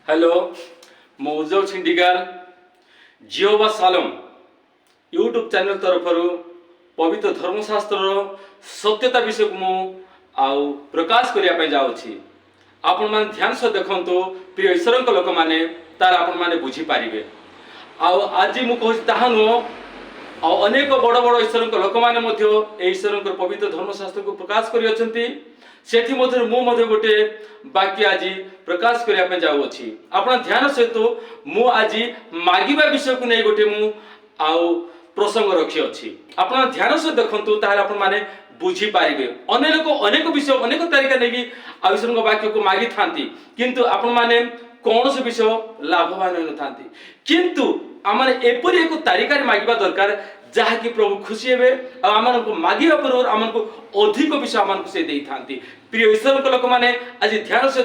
Hello मु उज्जव छिंडिगाल जियोबा Salam YouTube channel तरफ पवित्र धर्मशास्त्र सत्यता विषय को आउ प्रकाश करने जाऊँगी। आपण मैंने ध्यान से देखो प्रिय ईश्वर लोक मैंने तार आपण मैंने बुझीपारे। आज मुझे अनेक बड़ बड़ ईश्वर लोक मैंने ईश्वर पवित्र धर्मशास्त्र को प्रकाश कर गोटे वाक्य आज प्रकाश करने जाऊँगी। आपण ध्यान सहित मु आज मागिबा विषय को नहीं गोटे प्रसंग रखी अच्छी। आपण ध्यान से देखु ताहले आपण माने बुझी पारिबे। अनेक विषय अनेक तरीका नहीं ईश्वर वाक्य को मागी थांती किंतु आपण माने कौन से विषय लाभवान होई नथांती किंतु आमने एपरि एक तरीका मागिबा दरकार जहा कि प्रभु खुशी हेबे आ आमन को मागिबा पर आमन को अधिक विषय आमन को से देई थांती। प्रिय ईश्वर को लोक माने आज ध्यान से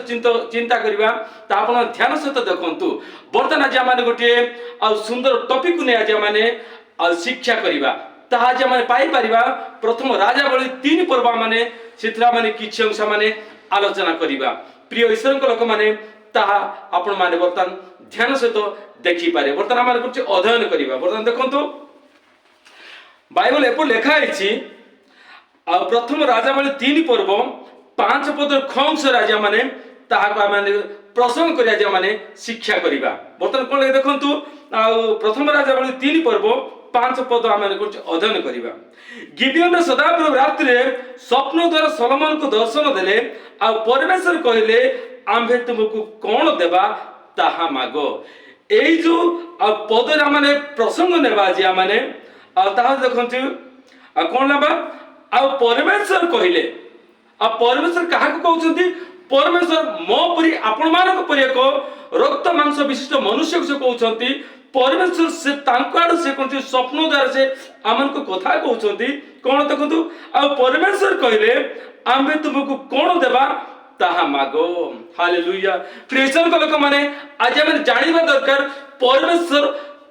चिंता करबा ता आपण ध्यान से तो देखंतु वर्तमान आज आमने गोटे आ सुंदर टॉपिक को ने आज माने शिक्षा करिबा ताहा आज माने पाई परिबा। प्रथम राजावली 3 पर्व माने सिथरा माने किछि अंश माने आलोचना करिबा। प्रिय ईश्वर को लोक माने ताहा आपण माने वर्तमान ध्यान से तो देखि पारे। वर्तमान माने कुछ अध्ययन करिबा। वर्तमान देखंतु बाइबल एपो लेखा आइछि प्रथम राजावली 3 पर्व 5 पद खंस राजा माने ताहा माने प्रसंग करिया जे माने शिक्षा करिबा। वर्तमान कोन देखंतु प्रथम राजावली 3 पर्व 5 पद आमे कुछ अध्ययन करिबा। गिदियोन सदाप्रभु रात्रि स्वप्न द्वारा सोलोमन को दर्शन देले आ परमेश्वर कहिले आम्भे तुमको कोन देबा ताहा मागो। एई जो पद माने प्रसंग नेबा जे माने ताहा देखंतु कोन लेबा परमेश्वर कहिले परमेश्वर काहा को कहउछंती परमेश्वर मो परि आपण मानक परि एक रक्त मांस विशिष्ट मनुष्य को कहउछंती। परमेश्वर से तांकाड से कोन स्वप्न द्वारा से आमन को कथा कहउछंती कोन देखंतु परमेश्वर कहिले आम्बे तुमको कोन देबा ताहा मागो। हालेलुया। प्रेषण को लोक माने आज हम जानिबा दरकार परमेश्वर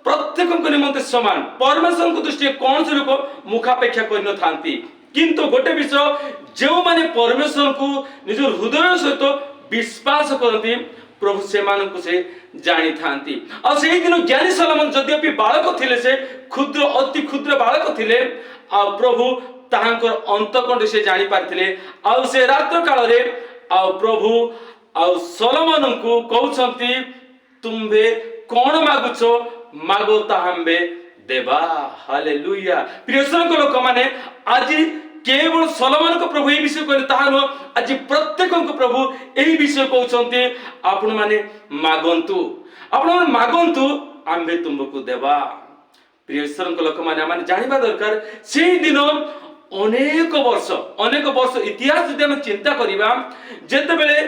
प्रत्येक को निमंते समान। परमेश्वर को दृष्टि कौन से लोक मुखापेक्षा कर न थांती किंतु गोटे विषय जो माने परमेश्वर को निज हृदय सहित विश्वास करती प्रभु से मानक से जानी थांती। और से दिन ज्ञानी सोलोमन यद्यपि बालक थिले से क्षुद्र अति क्षुद्र बालक थिले आ प्रभु ताहांकर अंतकंड से जानी पारथिले। आ से रात्र काल रे आ प्रभु आ सोलोमन को कहउछंती तुम्बे कोन मागुछो मागो ताहांबे देवा। हालेलुया। प्रियसन को लोक माने आज केवल सोलोमन को प्रभु ए विषय कहले ताहा न आज प्रत्येक को प्रभु एही विषय कहउछंती आपण माने मागंतु आपण मागंतु आम्बे तुमको देवा। प्रियसन को लोक माने जानिबा दरकार से दिन अनेक वर्ष इतिहास जदि हम चिंता करिबा जेते बेले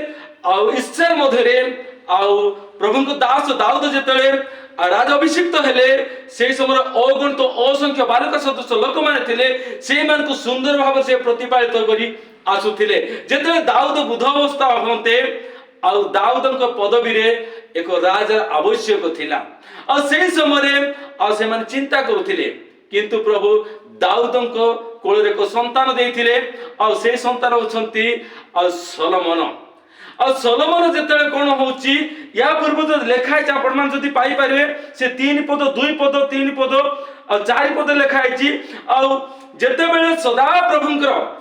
इस्राएल मध्यरे प्रभु को दास दाऊद जेते राजा अभिषिक्त हेले से समय अगणित असंख्य बालक सदस्य लोक माने थिले से मान को सुंदर भाव से प्रतिपालित करी आसुथिले। जेते दाऊद बुध अवस्था होते आ दाऊदक पदवी रे एक राजा आवश्यक थिला और से समय से माने चिंता करुथिले किंतु प्रभु दाऊदक कोल रे एक संतान देथिले और से संतान होछंती सोलोमन। और सोलोमन जेतेले कोन होउची या पूर्व तो लेखा है आपण मान जदी पाई पारे से 3 पद 2 पद 3 पद और 4 पद लेखा है और जेते बेले सदा प्रभुंकर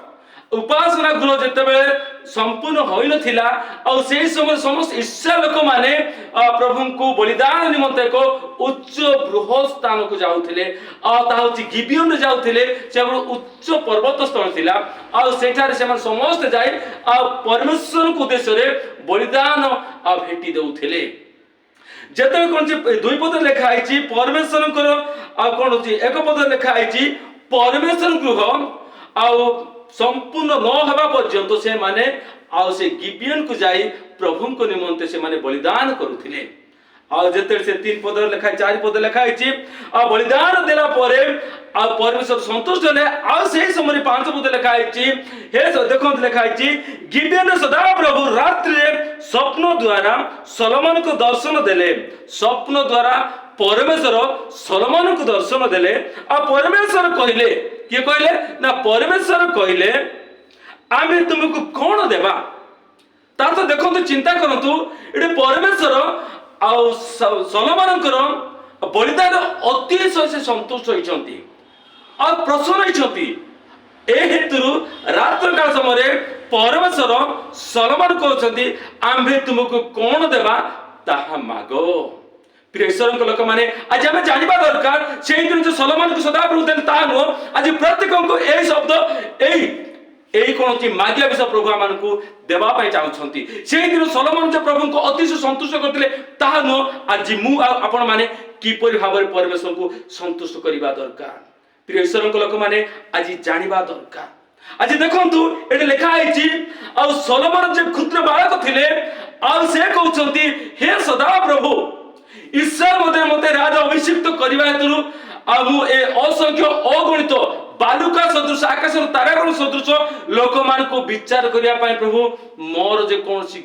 उपासना गृह जेते बेले संपूर्ण होई नथिला और से समय समस्त इस्राएल लोक माने प्रभु को बलिदान निमंते को उच्च बृहत स्थान को जाउथिले आ ता होची गिबियोन जाउथिले से उच्च पर्वत स्थल थिला और सेठारे से समस्त जाई आ परमेश्वर को उद्देश्य रे बलिदान आ भेटी देउथिले। जेते कोन से 2 पद लेखा आइची परमेश्वर को आ कोन होची 1 पद लेखा आइची परमेश्वर गृह आ संपूर्ण न हवा पर्यंत से माने आ से गिबियन को जाई प्रभु को निमंते से माने बलिदान करुथिले। आ जेते से 3 पद लेखा 4 पद लेखा आइची आ बलिदान देला परे आ परमेश्वर संतुष्ट होले आ से समय 5 पद लेखा आइची हे देखो लेखा आइची गिबियन सदा प्रभु रात्रि स्वप्न द्वारा सोलोमन को दर्शन देले। स्वप्न द्वारा परमेश्वर सोलोमन को दर्शन देले आ परमेश्वर कहिले किए कहले ना परमेश्वर कहले आमे तुमको कौन देबा ତାର ତ ଦେଖନ୍ତୁ ଚିନ୍ତା କରନ୍ତୁ ଏଠି ପରମେଶ୍ୱର ଆଉ ସଲୋମନଙ୍କର ବଳିଦାନ ଅତିଶୟ ସେ ସନ୍ତୁଷ୍ଟ ହୋଇଛନ୍ତି ଆଉ ପ୍ରସନ୍ନ ହୋଇଛନ୍ତି। ଏ ହେତୁରୁ ରାତ୍ର କାଳ ସମୟରେ ପରମେଶ୍ୱର ସଲୋମନ କହୁଛନ୍ତି ଆମ୍ଭେ ତୁମକୁ କଣ ଦେବା ତାହା ମାଗ। ପ୍ରିୟ ଈଶ୍ୱରଙ୍କ ଲୋକମାନେ ଆଜି ଆମେ ଜାଣିବା ଦରକାର ସେଇଦିନ ଯୋଉ ସଲୋମନକୁ ସଦାପ୍ରଭୁ ଦେଲେ ତାହା ନୁହଁ। ଆଜି ପ୍ରତ୍ୟେକଙ୍କୁ ଏଇ ଶବ୍ଦ ଏଇ କୌଣସି ମାଗିବା ବିଷୟ ପ୍ରଭୁ ଆମମାନଙ୍କୁ ଦେବା ପାଇଁ ଚାହୁଁଛନ୍ତି। ସେଇଦିନ ସଲୋମନ ଯେ ପ୍ରଭୁଙ୍କୁ ଅତିଶୟ ସନ୍ତୁଷ୍ଟ କରିଥିଲେ ତାହା ନୁହଁ। ଆଜି ମୁଁ ଆଉ ଆପଣ ମାନେ କିପରି ଭାବରେ ପରମେଶ୍ୱରଙ୍କୁ ସନ୍ତୁଷ୍ଟ କରିବା ଦରକାର ପ୍ରିୟ ଈଶ୍ୱରଙ୍କ ଲୋକମାନେ ଆଜି ଜାଣିବା ଦରକାର। ଆଜି ଦେଖନ୍ତୁ ଏଠି ଲେଖା ହେଇଛି ଆଉ ସଲୋମନ ଯେ କ୍ଷୁଦ୍ର ବାଳକ ଥିଲେ ଆଉ ସେ କହୁଛନ୍ତି ହେ ସଦା ପ୍ରଭୁ ଈଶ୍ୱର ମତେ ରାଜ ଅଭିଷିକ୍ତ କରିବା ହେତୁରୁ ଆଉ ମୁଁ ଏ ଅସଂଖ୍ୟ ଅଗଣିତ ବାଲୁକା ସଦୃଶ ଆକାଶର ତାରାଗଣ ସଦୃଶ ଲୋକମାନଙ୍କୁ ବିଚାର କରିବା ପାଇଁ ପ୍ରଭୁ ମୋର ଯେ କୌଣସି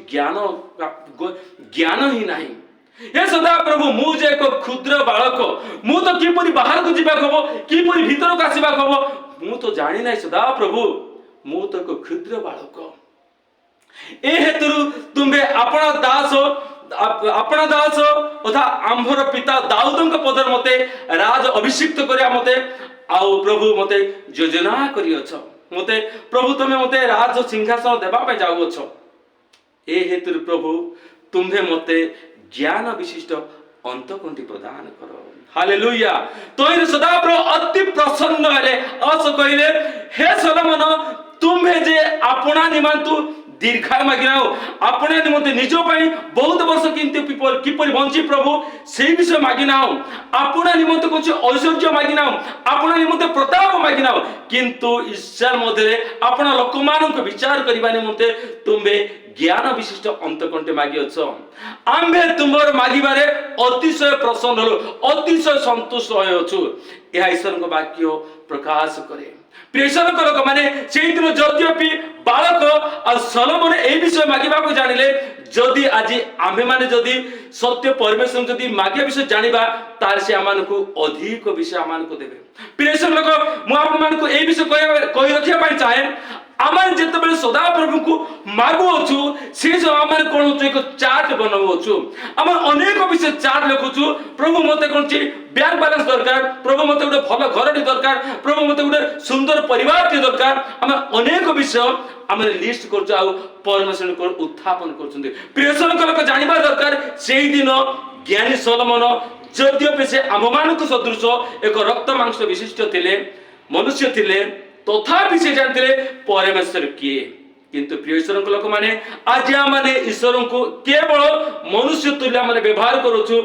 ଜ୍ଞାନ ହିଁ ନାହିଁ। हे सदा प्रभु मुझे एक क्षुद्र बालक मु तो किपरि बाहर को जीवा खबो किपरि भीतर को आसीबा खबो मु तो जानि नै सदा प्रभु मु तो एक क्षुद्र बालक ए हेतुरु तुम्बे अपना दास तथा आंभर पिता दाऊदଙ୍କ पदर मते राज अभिषिक्त करिया मते आउ प्रभु मते योजना करियछ मते प्रभु तमे मते राज सिंहासन देबा पे जाउछ ए हेतुरु प्रभु तुम्बे मते ज्ञान विशिष्ट अंतकंठी प्रदान करो। हालेलुया। तो सदा प्रभु अति प्रसन्न हेले अस कहले हे सलोमन तुम्हें जे अपना निमंतु दीर्घायु मागिनाओ अपने निमंते निजो पई बहुत वर्ष किपरि बंची प्रभु से विषय मागिनाओ अपना निमंते कुछ ऐश्वर्य मागिनाओ अपना निमंते प्रताप मागिनाओ किंतु ईश्वर मध्य अपना लोकमानक विचार करबा निमंते तुम्बे ज्ञान विशिष्ट अंतकंठे मागियछ आम्भे तुमर मागिबारे अतिशय प्रसन्न हलो अतिशय संतुष्ट होयछु। यह ईश्वर को वाक्य प्रकाश करे। प्रेषण लोक माने सेही दिन जद्यपि बालक आ सलोमन ए विषय मागिबा को जानिले जदि आज आम्भे माने जदि सत्य परमेश्वर जदि मागिया विषय जानिबा तार से आमानकु अधिक विषय आमानकु देबे। प्रेषण लोक मु आपन मानकु ए विषय कहि रखिया पई चाहे आमान जेतेबेले सदा प्रभु को मागुछु से जो आमान कोन एक चार्ट बनाउछु आमान अनेक विषय चार्ट लिखुछु प्रभु मते कोनची बैंक बैलेंस दरकार प्रभु मते गुटे भलो घरटी दरकार प्रभु मते गुटे सुंदर परिवार टी दरकार आमान अनेक विषय आमान लिस्ट करछु आ परमेश्वर को उत्थापन करछुंदी। प्रियसन लोक जानिबा दरकार सेही दिन ज्ञानी सलोमन जद्यपि से आममानक सदृश एक रक्त मांस विशिष्ट थिले मनुष्य थिले तथापि से जानते परमेश्वर किए किंतु प्रिय ईश्वर लोक माने आज आम ईश्वर को केवल मनुष्य तुल्य आम व्यवहार करूँ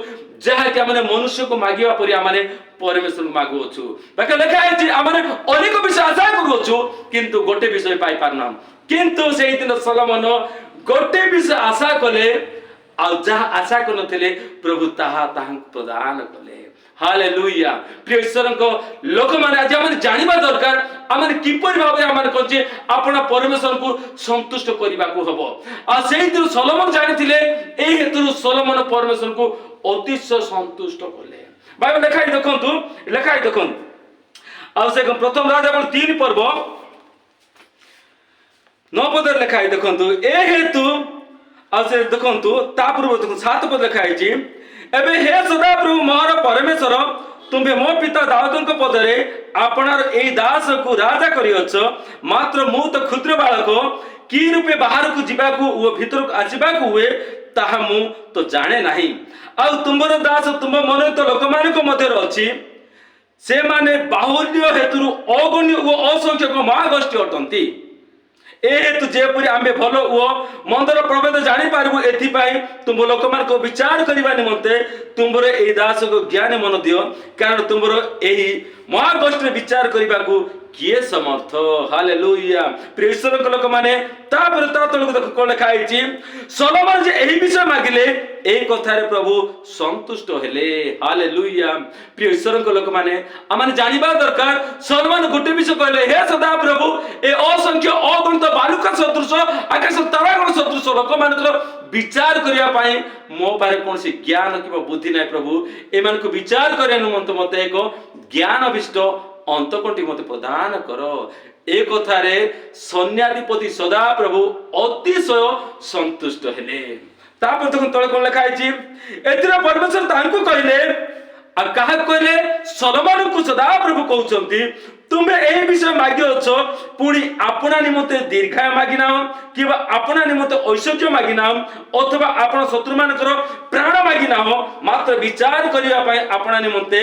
जहाँ कि आम मनुष्य को मागिबा परि आम परमेश्वर को मागुछु बाकी लिखा है आम अनेक विषय आशा करूँ किंतु गोटे विषय पाई पारना किंतु से दिन सलोमन गोटे विषय आशा कले आ जहाँ आशा करनथिले प्रभु ताहा प्रदान कले। हालेलुया। प्रिय ईश्वर लोक माने आज आम जानिबा दरकार आम किपरि भाबे आम कोचे आपना परमेश्वर को संतुष्ट करबा को हबो आ सेही दिन सलोमन जानिथिले एही हेतु सलोमन परमेश्वर को अतिशय संतुष्ट कले। बाइबल लेखाई देखंतु आ से प्रथम राजा 3 पर्व 9 पद लेखाई देखंतु ए हेतु आ से देखंतु ता पूर्व 7 पद लेखाई छी एबे हे सदा प्रभु मोर परमेश्वर तुम्हें मो पिता दाऊदଙ୍କ पदरे आपनार ए दास को राजा करियछ मात्र मु तो क्षुद्र बालक की रूपे बाहर को जीवा को ओ भीतर को आसीबा को हुए ताहा मु तो जाने नाही आ तुमर दास तुम मन तो लोक मानक मध्य अछि से माने बाहुल्य हेतु अगण्य ओ असंख्यक महागोष्ठी अटंती ए हेतु जेपरि आमे भलो ओ मंदर प्रभेद जानि पारबु एथिपाई तुम लोक मान को विचार करबा निमंते तुमरे ए दास को ज्ञान मन दियो कारण तुमरो एही महागोष्ठी विचार करबा को किए समर्थ। हालेलुया। प्रिय ईश्वर लोक माने तापर ता तलक देख को लिखा आइछि सलोमन जे एही विषय मागिले एही कथारे प्रभु संतुष्ट हेले। हालेलुया। प्रिय ईश्वर लोक माने आमान जानिबा दरकार सलोमन गोटे विषय कहले हे सदा प्रभु ए असंख्य अगणित बालुका सदृश आकाश तारागण सदृश लोक मानकर विचार करिया पाए मो पारे कोनसी ज्ञान कि बुद्धि नै प्रभु एमान को विचार करे निमंत मते एक ज्ञान विशिष्ट अंतकंठी मते प्रदान करो ए कथारे सैन्याधिपति सदा प्रभु अतिशय संतुष्ट हेले। तापर देखो तले कोन लिखा है एतिर परमेश्वर तांको कहले आ कहा कहले सलोमन को सदा प्रभु कहउचंती तुमे ए विषय मागी अछो पुणी आपना निमते दीर्घायु मागी नाओ किबा आपना निमते ऐश्वर्य मागी नाओ अथवा आपन शत्रु मानकर प्राण मागी नाओ मात्र विचार करिया पय आपना निमते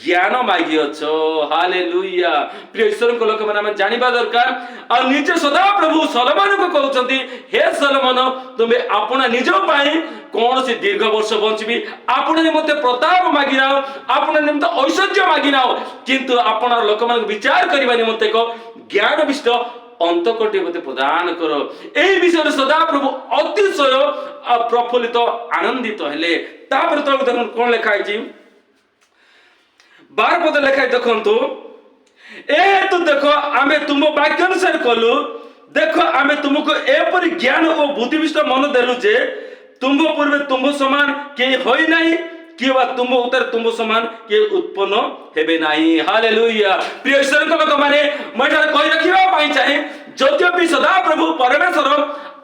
ज्ञान मागी अछो। हालेलुया। प्रिय ईश्वर को लोक माने जानिबा दरकार आ निजे सदा प्रभु सलोमन को कहउचंती हे सलोमन तुमे आपना निज पय कौन से दीर्घ वर्ष बंचबी आपने निमते प्रताप मागी नाओ आपने निमते ऐश्वर्य मागी नाओ किंतु आपन लोक मान विचार करबा निमते को ज्ञान विष्ट अंतकटी मते प्रदान करो। एही विषय सदा प्रभु अतिशय प्रफुल्लित आनंदित हेले। तापर तो देखो कोन लिखा है 12 पद लिखा है देखंतु ए तो देखो आमे तुम वाक्य अनुसार कलु देखो आमे तुमको एपरि ज्ञान और बुद्धिविष्ट मन देलु जे तुम पूर्वे तुम समान के होई नहीं कि बा तुम उतर तुम समान के उत्पन्न हेबे नहीं। हालेलुया। प्रिय ईश्वर को लोक माने मठार कहि रखिबा पई चाहे यद्यपि सदा प्रभु परमेश्वर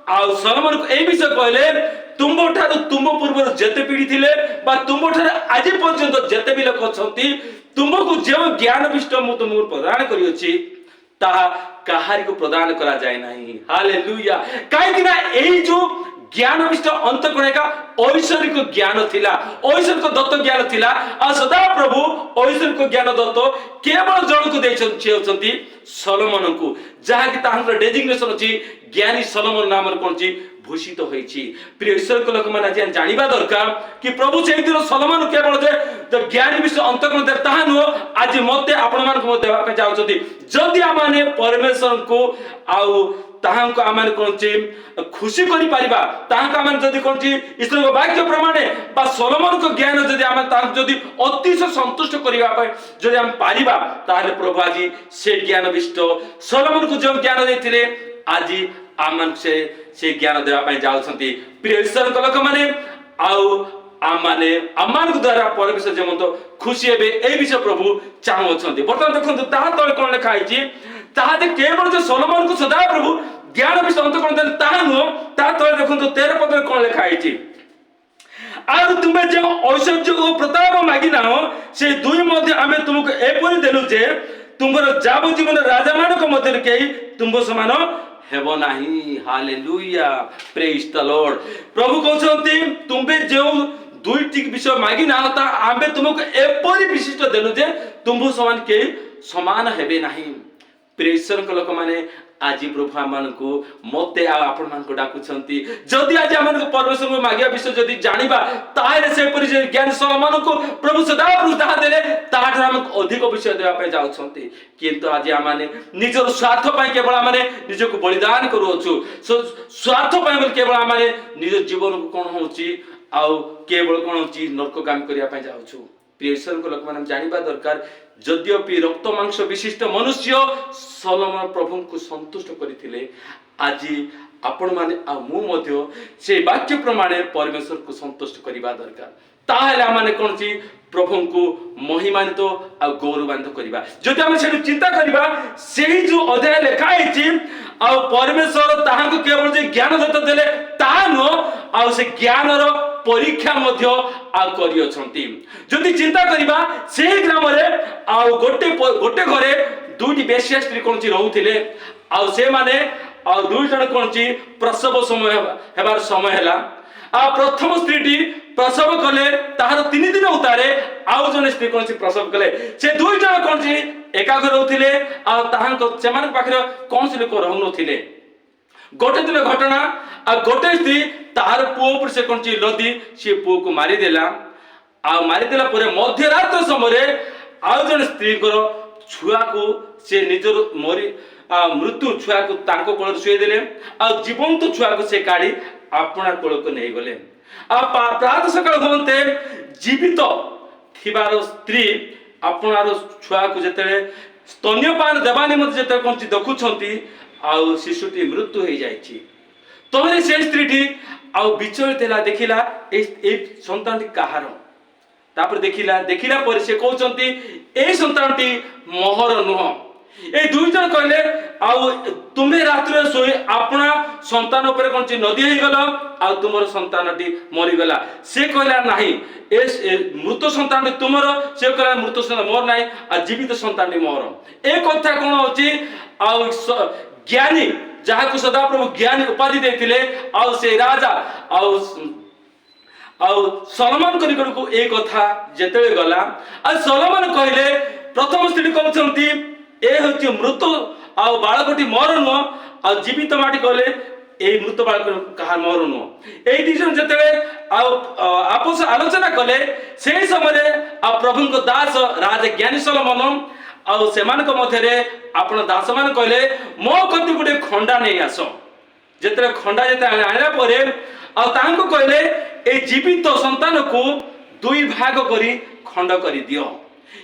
आ सलोमन को ए विषय कहले तुम ठार तुम पूर्व जेते पीढ़ी थिले बा तुम ठार आज पर्यंत जेते भी लोक अछंती तुमको जे ज्ञान विष्ट मु तुमको प्रदान करि अछि ताहा काहारी को प्रदान करा जाय नहीं। हालेलुया। काहे कि ना एही जो ज्ञान विष्ट अंत करेगा ऐश्वर्य ज्ञान थिला ऐश्वर्य दत्त ज्ञान थिला आ सदा प्रभु ऐश्वर्य ज्ञान दत्त केवल जन को देछंती सलोमन को जहा कि ताहर डेजिग्नेशन अछि ज्ञानी सलोमन नाम कोन छी भूषित होईची। प्रिय ईश्वर को लोक माने जानिबा दरकार कि प्रभु से दिन सलोमन केवल जे ज्ञानी विषय अंतकरण दे ताहा नो आज मते आपण मान को देबा पे जाउछथि जदि आमाने परमेश्वर को आउ ताहांको आमान कोनची खुशी करि परिबा ताहांको आमान जदि कोनची ईश्वर को वाक्य प्रमाणे बा सलोमन को ज्ञान जदि आमान ताहां जदि अतिशय संतुष्ट करिबा पे जदि हम पारिबा ताले प्रभु आज से ज्ञान विष्ट सलोमन को जो ज्ञान देथिले आज आमान से ज्ञान देबा पे जाउछंती। प्रिय ईश्वर को लोक माने आउ आमाने आमान को द्वारा परमेश्वर जेमंतो खुशी हेबे ए विषय प्रभु चाहउछंती। वर्तमान देखंतु ताहा तळे कोन लिखा आइची ताहा दे केवल जो सलोमन को सदा प्रभु ज्ञान विषय अंतकरण देले ताहा नो ता तळे देखंतु 13 पद कोन लिखा आइची आर तुमे जे ऐश्वर्य और प्रताप मागी नाओ से दुई मध्ये आमे तुमको एपरि देलु जे तुमरो जाव जीवन राजा मानक मध्ये केही तुमबो समान हेबो नाही। हालेलुया। Praise the Lord. प्रभु कहउछंती तुमे जे दुईटी विषय मागी ना ता आमे तुमको एपरि विशिष्ट देलु जे तुमबो समान केही समान हेबे नाही। प्रेसर को लोक माने आज प्रभु आमान को मते आपण मान को डाकुछंती जदि आज आमान को परमेश्वर को मागिया विषय जदि जानिबा ताहे से परि जे ज्ञान सलोमन को प्रभु सदा प्रभु ताहा देले ताहा हमको अधिक विषय देबा पे जाउछंती किंतु आज आमाने निजर स्वार्थ पय केवल आमाने निज को बलिदान करूछु स्वार्थ पय केवल आमाने निज जीवन को कोन होची आ केवल कोन होची नरक काम करिया पे जाउछु। प्रियसन को लोक माने जानिबा दरकार यद्यपि रक्त मांस विशिष्ट मनुष्य सलोमन प्रभु को संतुष्ट करथिले आज आपण माने आ मु मध्य से वाक्य प्रमाणे परमेश्वर को संतुष्ट करिबा दरकार ताहेले आमाने कोन छी प्रभु को महिमान्वित आ गौरवान्वित करिबा जदि हम से चिंता करिबा सेही जो अध्याय लिखा है आ परमेश्वर ताहा को केवल जे ज्ञान दत्त देले ता नो आ से ज्ञान रो परीक्षा मध्य आ करी अछंती जदि चिंता करिबा से ग्राम रे आ गोटे घरे दुईटी बेश्या स्त्री कोन छी रहउथिले आ से माने आ दुई जण कोन छी प्रसव समय हेबार समय हला आ प्रथम स्त्रीटी प्रसव कले ताहार 3 दिन उतारे आउ जने स्त्री कोन छी प्रसव कले से दुई जण कोन छी एका घर रहउथिले आ ताहां को सेमान पाखरे कोन से लोक रहउ नथिले गोटे दिन घटना आ गोटे स्त्री ताहार पुओ पर से कोन छी लदी से पुओ को मारी देला आ मारी देला परे मध्य रात समय आउ जने स्त्री को छुआ को से निजर मरी मृत्यु छुआ को तांको कोल सुई देले आ जीवंत छुआ को से काढी आपना कोल को नै गले आ प्रात सकाळ होते जीवित थिबार स्त्री आपनार छुआ को जते स्तन्यपान देवानी मते जते कोन देखुछंती आ शिशुटी मृत्यु हो जाइछि तोरे से स्त्रीटी आ विचलित ला देखिला ए संतानटी कहार तापर देखिला पर से कहउछंती ए संतानटी मोहर नुह ए दुई जन कहले आउ तुम्हें रात्रि सोई अपना संतान ऊपर कौन नदी हो गल आ तुम संतानटी मरीगला से कहला नहीं मृत संतान तुमर से कहला मृत संतान मोर नहीं आ जीवित संतान मोर ए कथा कौन होची आउ ज्ञानी जहाँ को सदा प्रभु ज्ञानी उपाधि देथिले आउ से राजा आउ सलमान को ए कथा जेते गला आ सलमान कहले प्रथम स्त्री कहते ए हूँ मृत आउ बालकटी मोर नुह आ जीवित माटी कहले ए मृत बालक कहा मोर नुह ये दिजन जेते आपस आलोचना कले से समय प्रभु को दास राजा ज्ञानी सलमान आउ सेमानक मध्यरे आपण दास मान कहले मो कति गुटे खंडा नहीं आस जेते खंडा जेते आनिला परे आ तांको कहले ए जीवित संतान को दुई भाग करी खंड करी दियो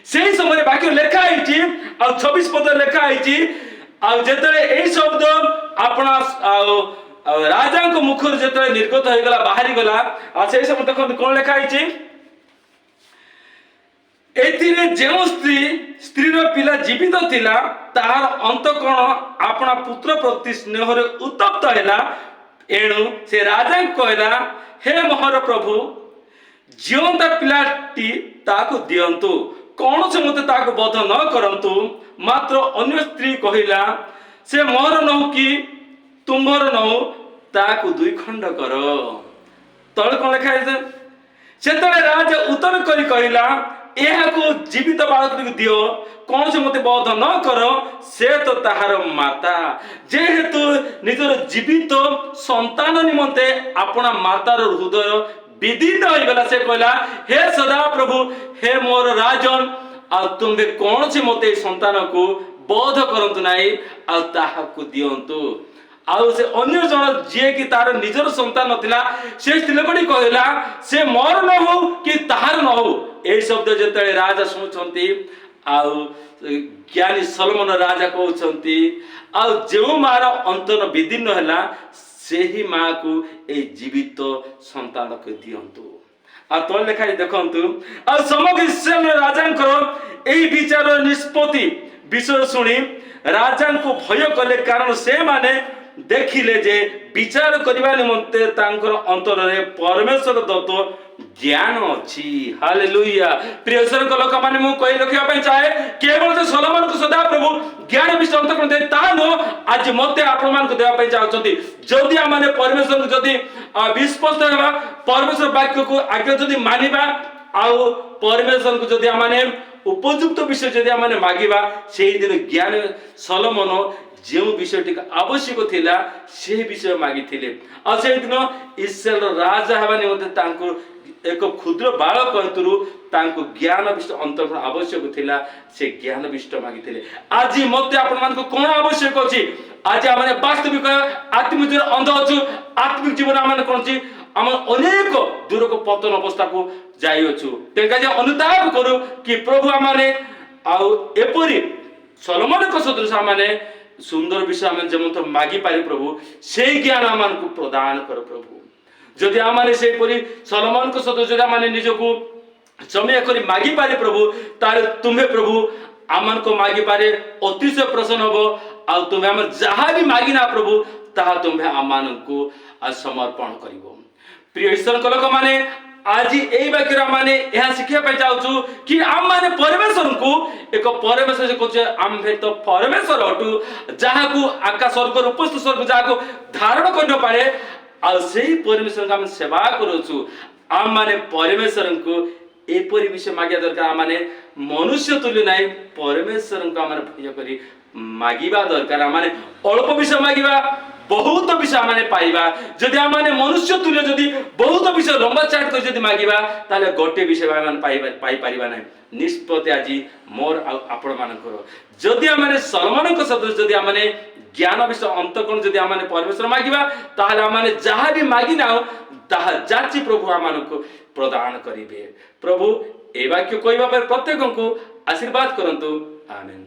से समय बाकी लेखा आइछि आ 26 पद लेखा आइछि आ जेते ए शब्द आपना राजा को मुख जेते निर्गत हो गला बाहरी गला आ से समय देखो कोन लेखा आइछि एथिरे जेउ स्त्रीर पिला जीवित थिला तार अंत कोण आपना पुत्र प्रति स्नेह रे उत्तप्त हैला एणु से राजा कहला हे मोहर प्रभु जीवंता पिलाटी ताकू दियंतु कौन से मते ताकू बध न करंतु मात्र अन्य स्त्री कहिला से मोहर नहु कि तुम्हर नहु ताकू दुई खंड कर तळ कोन लिखा है सेतले राजा उत्तर करी कहिला एहाको जीवित बालक दियो कौन से मते बोध न कर से तो ताहार माता जेहेतु निजर जीवित संतान निमंते अपना मातार हृदय विदीत हो गला से कहला हे सदा प्रभु हे मोर राजन आ तुम्बे कौन से मते संतान को बोध करंतु नाही आ ताहाको दियंतु आउ से अन्य जन जे कि तार निजर संतान नथिला से स्त्रीलोकटी कहला से मोर न हो कि ताहार न हो ए शब्द जेते राजा सुनछंती आउ ज्ञानी सलमन राजा कहउछंती आउ जेउ मार अंतन विदीर्ण हैला सेही मां को ए जीवित संतान को दियंतु आ तो लेखा देखंतु आ समग्र इस्राएल राजांकर एही विचार निष्पत्ति विषय सुनी राजा को भय कले कारण से माने देखिले जे विचार करबा निमंते तांकर अंतर रे परमेश्वर दत्त ज्ञान अछि हालेलुया प्रिय सरक लोक माने मु कहि रखिया पय चाहे केवल जे सलोमन को सदा प्रभु ज्ञान विषय अंतर दे ता नो आज मते आपण मान को देबा पय चाहउछंती जदी आ माने परमेश्वर को जदी विश्वास हेबा परमेश्वर वाक्य को आज्ञा जदी मानिबा आउ परमेश्वर को जदी आ माने उपयुक्त विषय जदी आ माने मागिबा सेही दिन ज्ञान सलोमन जो विषयटी आवश्यक थिला से विषय मागी थिले आ से दिन इस्राएल राजा हेबा निमंते तांको एक क्षुद्र बालक हेतुरु तांको ज्ञान विषय अंतर आवश्यक थिला से ज्ञान विषय मागी थिले आज मते आपण मान को कोन आवश्यक अछि आज माने वास्तविक आत्मिक जीवन अंध अछु आत्मिक जीवन माने कोन छी हम अनेक दूर को पतन अवस्था को जाई अछु तेका जे अनुताप करू कि प्रभु माने आ एपरी सलोमन को सदृश माने सुंदर विषय आम जमत मागी पारे प्रभु से ज्ञान आमान को प्रदान कर प्रभु जदि आमाने से परी सलोमन को सदृश जदि आमाने निजको समय करी मागी पारे प्रभु तारे तुम्हें प्रभु आमान को मागी पारे अतिशय प्रसन्न होबो आ तुम्हें आम जहाँ भी मागिना प्रभु ताहा तुम्हें आमान को समर्पण करिवो प्रिय ईश्वर को लोक माने आज एई वाक्य माने यह शिखिया पे चाहू कि आम माने परमेश्वर को एक परमेश्वर से कहछे आम भे तो परमेश्वर हटू जहाँ को आकाश स्वर्ग उपस्थ स्वर्ग जहाँ को धारण कर पारे आ सेही परमेश्वर का हम सेवा करूछु आम माने परमेश्वर को एपरि विषय मागिया दरकार आम माने मनुष्य तुल्य नाही परमेश्वर को आम भय करी मागिबा दरकार आम माने अल्प विषय मागिबा बहुत विषय माने पाइबा जदि आम माने मनुष्य तुल्य जदि बहुत विषय लंबा चाट कर जदि मागिबा ताले गोटे विषय माने पाई परिबा नै निष्पत्ति आज मोर आपण मानकर जदि आम माने सलमान को सदृश जदि आम माने ज्ञान विषय अंतकोण जदि आम माने परमेश्वर मागिबा ताले आम माने जहाँ भी मागिना ताहा जाची प्रभु आम मानको प्रदान करिवे प्रभु ए वाक्य कहबा पर प्रत्येक को आशीर्वाद करंतु आमेन।